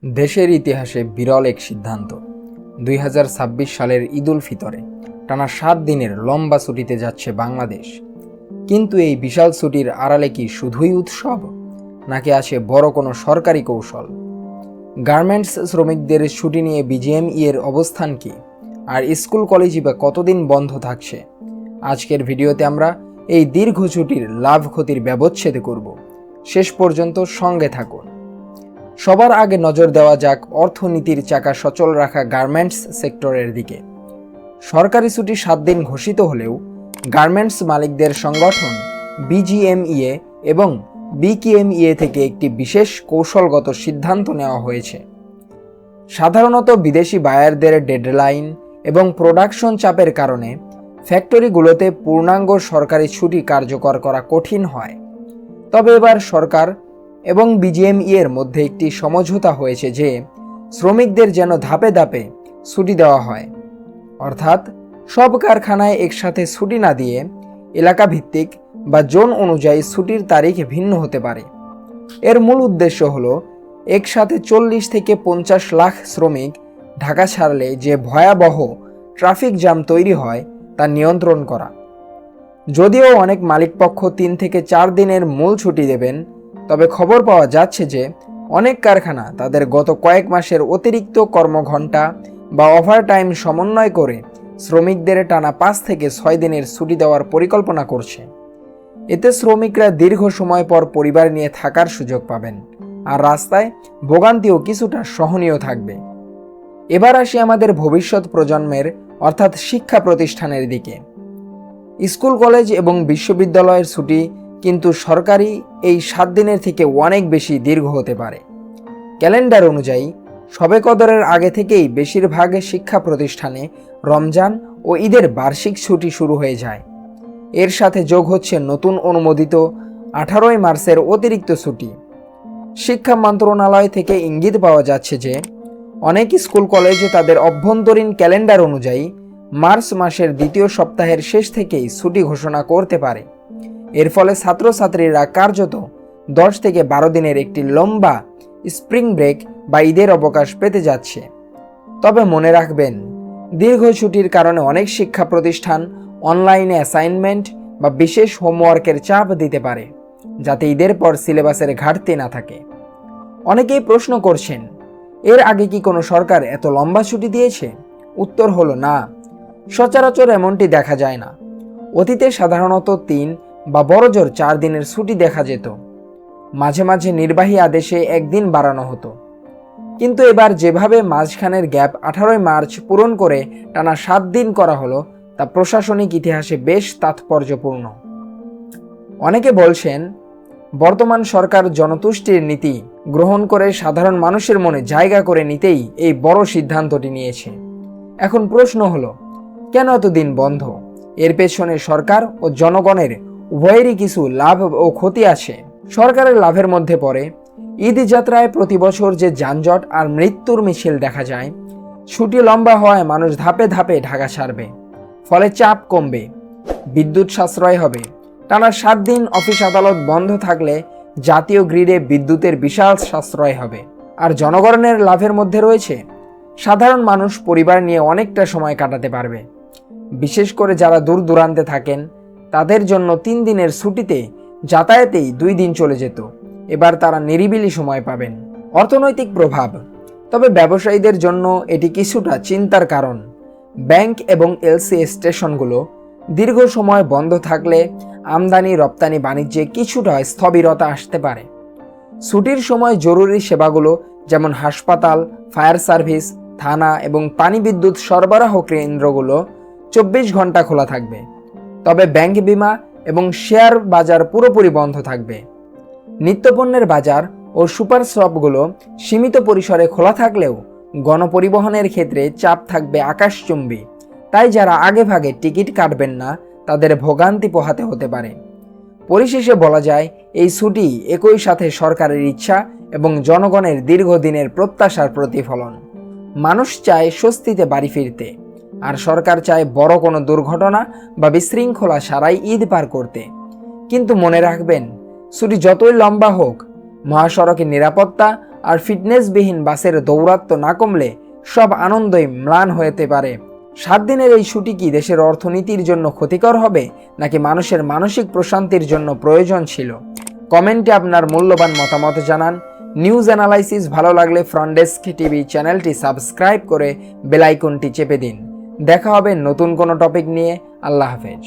দেশের ইতিহাসে বিরল এক সিদ্ধান্ত। ২০২৬ সালের ঈদ উল ফিতরে টানা ৭ দিনের লম্বা ছুটিতে যাচ্ছে বাংলাদেশ। কিন্তু এই বিশাল ছুটির আড়ালে কি শুধুই উৎসব, নাকি আছে বড় কোনো সরকারি কৌশল? গার্মেন্টস শ্রমিকদের ছুটি নিয়ে বিজিএমইএ এর অবস্থান কি, আর স্কুল কলেজই বা কতদিন বন্ধ থাকছে? আজকের ভিডিওতে আমরা এই দীর্ঘ ছুটির লাভ ক্ষতির ব্যবচ্ছেদ করব। শেষ পর্যন্ত সঙ্গে থাকুন। সবার আগে নজর দেওয়া যাক অর্থনীতির চাকা সচল রাখা গার্মেন্টস সেক্টরের দিকে। সরকারি ছুটি ৭ দিন ঘোষিত হলেও গার্মেন্টস মালিকদের সংগঠন বিজিএমইএ এবং বিকেএমইএ থেকে একটি বিশেষ কৌশলগত সিদ্ধান্ত নেওয়া হয়েছে। সাধারণত বিদেশি বায়ারদের ডেডলাইন এবং প্রোডাকশন চাপের কারণে ফ্যাক্টরিগুলোতে পূর্ণাঙ্গ সরকারি ছুটি কার্যকর করা কঠিন হয়। তবে এবার সরকার এবং বিজিএমইএ এর মধ্যে একটি সমঝোতা হয়েছে যে শ্রমিকদের যেন ধাপে ধাপে ছুটি দেওয়া হয়, অর্থাৎ সব কারখানায় একসাথে ছুটি না দিয়ে এলাকা ভিত্তিক বা জোন অনুযায়ী ছুটির তারিখ ভিন্ন হতে পারে। এর মূল উদ্দেশ্য হলো একসাথে ৪০ থেকে ৫০ লাখ শ্রমিক ঢাকা ছাড়লে যে ভয়াবহ ট্রাফিক জ্যাম তৈরি হয় তা নিয়ন্ত্রণ করা। যদিও অনেক মালিকপক্ষ ৩ থেকে ৪ দিনের মূল ছুটি দেবেন, তবে খবর পাওয়া যাচ্ছে যে অনেক কারখানা তাদের গত কয়েক মাসের অতিরিক্ত কর্মঘণ্টা বা ওভারটাইম সমন্বয় করে শ্রমিকদের টানা ৫ থেকে ৬ দিনের ছুটি দেওয়ার পরিকল্পনা করছে। এতে শ্রমিকরা দীর্ঘ সময় পর পরিবার নিয়ে থাকার সুযোগ পাবেন, আর রাস্তায় ভোগান্তিও কিছুটা সহনীয় থাকবে। এবার আসি আমাদের ভবিষ্যৎ প্রজন্মের অর্থাৎ শিক্ষা প্রতিষ্ঠানের দিকে। স্কুল কলেজ এবং বিশ্ববিদ্যালয়ের ছুটি কিন্তু সরকারি এই ৭ দিনের থেকে অনেক বেশি দীর্ঘ হতে পারে। ক্যালেন্ডার অনুযায়ী শবে কদরের আগে থেকেই বেশিরভাগ শিক্ষা প্রতিষ্ঠানে রমজান ও ঈদের বার্ষিক ছুটি শুরু হয়ে যায়। এর সাথে যোগ হচ্ছে নতুন অনুমোদিত ১৮ই মার্চের অতিরিক্ত ছুটি। শিক্ষা মন্ত্রণালয় থেকে ইঙ্গিত পাওয়া যাচ্ছে যে অনেক স্কুল কলেজে তাদের অভ্যন্তরীণ ক্যালেন্ডার অনুযায়ী মার্চ মাসের দ্বিতীয় সপ্তাহের শেষ থেকেই ছুটি ঘোষণা করতে পারে। এর ফলে ছাত্রছাত্রীরা কার্যত ১০ থেকে ১২ দিনের একটি লম্বা স্প্রিং ব্রেক বা ঈদের অবকাশ পেতে যাচ্ছে। তবে মনে রাখবেন, দীর্ঘ ছুটির কারণে অনেক শিক্ষা প্রতিষ্ঠান অনলাইনে অ্যাসাইনমেন্ট বা বিশেষ হোমওয়ার্কের চাপ দিতে পারে, যাতে ঈদের পর সিলেবাসের ঘাটতি না থাকে। অনেকেই প্রশ্ন করছেন, এর আগে কি কোনো সরকার এত লম্বা ছুটি দিয়েছে? উত্তর হলো না, সচরাচর এমনটি দেখা যায় না। অতীতে সাধারণত ৩ বা বড়জোর ৪ দিনের ছুটি দেখা যেত। মাঝে মাঝে নির্বাহী আদেশে ১ দিন বাড়ানো হতো। কিন্তু এবার যেভাবে মাঝখানের গ্যাপ ১৮ই মার্চ পূরণ করে টানা ৭ দিন করা হলো, তা প্রশাসনিক ইতিহাসে বেশ তাৎপর্যপূর্ণ। অনেকে বলছেন, বর্তমান সরকার জনতুষ্টির নীতি গ্রহণ করে সাধারণ মানুষের মনে জায়গা করে নিতেই এই বড় সিদ্ধান্তটি নিয়েছে। এখন প্রশ্ন হলো, কেন এতদিন বন্ধ? এর পেছনে সরকার ও জনগণের উভয়েরই কিছু লাভ ও ক্ষতি আছে। সরকারের লাভের মধ্যে পড়ে ঈদ যাত্রায় প্রতি বছর যে যানজট আর মৃত্যুর মিছিল দেখা যায়। ছুটি লম্বা হওয়ায় মানুষ ধাপে ধাপে ঢাকা ছাড়বে, ফলে চাপ কমবে, বিদ্যুৎ সাশ্রয় হবে। টানা ৭ দিন অফিস আদালত বন্ধ থাকলে জাতীয় গ্রিডে বিদ্যুতের বিশাল সাশ্রয় হবে। আর জনগণের লাভের মধ্যে রয়েছে সাধারণ মানুষ পরিবার নিয়ে অনেকটা সময় কাটাতে পারবে। বিশেষ করে যারা দূর দূরান্তে থাকেন, তাদের জন্য ৩ দিনের ছুটিতে যাতায়াতেই ২ দিন চলে যেত, এবার তারা নিরিবিলি সময় পাবেন। অর্থনৈতিক প্রভাব, তবে ব্যবসায়ীদের জন্য এটি কিছুটা চিন্তার কারণ। ব্যাংক এবং এলসি স্টেশনগুলো দীর্ঘ সময় বন্ধ থাকলে আমদানি রপ্তানি বাণিজ্যে কিছুটা স্থবিরতা আসতে পারে। ছুটির সময় জরুরি সেবাগুলো যেমন হাসপাতাল, ফায়ার সার্ভিস, থানা এবং পানি বিদ্যুৎ সরবরাহ কেন্দ্রগুলো ২৪ ঘন্টা খোলা থাকবে। তবে ব্যাংক, বিমা এবং শেয়ার বাজার পুরোপুরি বন্ধ থাকবে। নিত্যপণ্যের বাজার ও সুপার শপগুলো সীমিত পরিসরে খোলা থাকলেও গণপরিবহনের ক্ষেত্রে চাপ থাকবে আকাশচুম্বী। তাই যারা আগে ভাগে টিকিট কাটবেন না, তাদের ভোগান্তি পোহাতে হতে পারে। পরিশেষে বলা যায়, এই ছুটি একই সাথে সরকারের ইচ্ছা এবং জনগণের দীর্ঘদিনের প্রত্যাশার প্রতিফলন। মানুষ চায় স্বস্তিতে বাড়ি ফিরতে, আর সরকার চায় বড় কোনো দুর্ঘটনা বা বিশৃঙ্খলা ছাড়াই ঈদ পার করতে। কিন্তু মনে রাখবেন, ছুটি যতই লম্বা হোক, মহাসড়কের নিরাপত্তা আর ফিটনেসবিহীন বাসের দৌরাত্ম্য না কমলে সব আনন্দই ম্লান হতে পারে। 7 দিনের এই ছুটি কি দেশের অর্থনীতির জন্য ক্ষতিকর হবে নাকি মানুষের মানসিক প্রশান্তির জন্য প্রয়োজন ছিল? কমেন্টে আপনার মূল্যবান মতামত জানান। নিউজ অ্যানালাইসিস ভালো লাগলে ফ্রন্ট ডেস্ক টিভি চ্যানেলটি সাবস্ক্রাইব করে বেল আইকনটি চেপে দিন। দেখা হবে নতুন কোনো টপিক নিয়ে। আল্লাহ হাফেজ।